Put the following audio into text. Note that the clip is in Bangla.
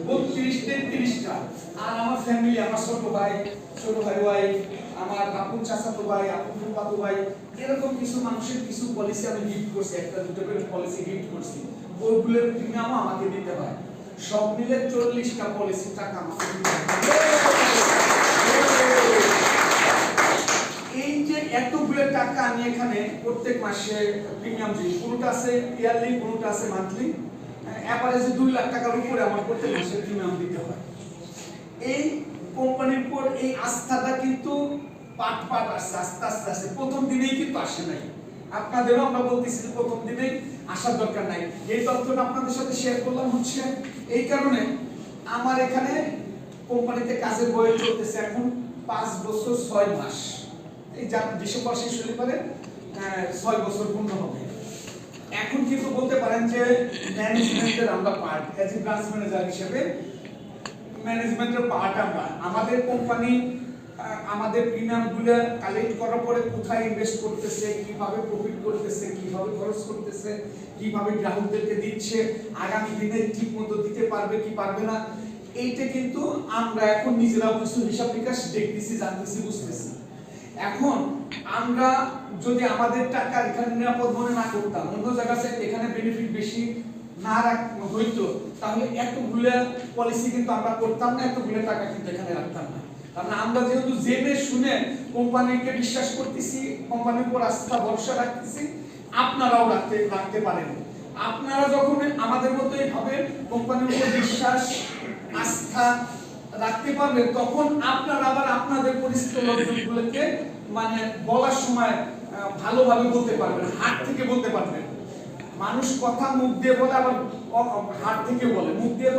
32-33টা। আর আমার ফ্যামিলি, আমার ছোট ভাই ওয়াইফ, আমার আপন চাচাতো ভাই, আপন ফুফাতো ভাই, এরকম কিছু মানুষের কিছু পলিসি আমি গিফট করছি, একটা দুটো করে পলিসি গিফট করছি, ওইগুলোর প্রিমিয়াম আমাকে দিতে হয়। সব মিলে 40টা পলিসি টাকা আমাকে দিতে হয়। এই যে এতগুলো টাকা আমি এখানে প্রত্যেক মাসে প্রিমিয়াম দিই, কোনটা আছে ইয়ারলি, কোনটা আছে মান্থলি, এভারেজে 2 লাখ টাকার উপরে আমার প্রত্যেক মাসে প্রিমিয়াম দিতে হয়। এই কোম্পানির পর এই আস্থাটা কিন্তু পাট আসছে, আস্তে আস্তে প্রথম দিনেই কিন্তু আসে নাই। আপনাদেরও আমরা বলতেছি যে প্রথম দিনেই আসার দরকার নাই। এই তথ্যটা আপনাদের সাথে শেয়ার করলাম হচ্ছে এই কারণে, আমার এখানে কোম্পানিতে কাজের বয়স চলতেছে এখন 5 বছর 6 মাস। এই ডিসেম্বর শেষ হলে পরে 6 বছর পূর্ণ হবে। এখন কিন্তু বলতে পারেন যে ম্যানেজমেন্টের আমরা part, as a branch manager হিসেবে ম্যানেজমেন্টের পার্ট আমরা। আমাদের কোম্পানি আমাদের প্রিমিয়ামগুলো কালেক্ট করার পরে কোথায় ইনভেস্ট করতেছে, কিভাবে প্রফিট করতেছে, কিভাবে খরচ করতেছে, কিভাবে গ্রাহকদেরকে দিচ্ছে, আগামী দিনে ঠিক মতো দিতে পারবে কি পারবে না, এইটা কিন্তু আমরা এখন নিজেরাও কিছু হিসাব নিকাশ দেখতেছি, জানতেছি, বুঝতেছি। এখন আমরা যদি আমাদের টাকা এখানে নিরাপদ মনে না করতাম, অন্য জায়গায় এখানে বেনিফিট বেশি না হইতো, তাহলে এতগুলো পলিসি কিন্তু আমরা করতাম না, এতগুলো টাকা কিন্তু এখানে রাখতাম না। কারণ আমরা যেহেতু জেনে শুনে কোম্পানিকে বিশ্বাস করতেছি, কোম্পানির উপর আস্থা ভরসা রাখতেছি, আপনারাও রাখতে পারেন। আপনারা যখন আমাদের মতো এইভাবে কোম্পানির উপর বিশ্বাস আস্থা রাখতে পারবেন, তখন আপনারা আবার আপনাদের পরিচিত লোকজনগুলোকে মানে বলার সময় ভালোভাবে বলতে পারবেন, হাত থেকে বলতে পারবেন। মানুষ কথা মুখ দিয়ে বলে, আবার হাত থেকে বলে, মুখ দিয়ে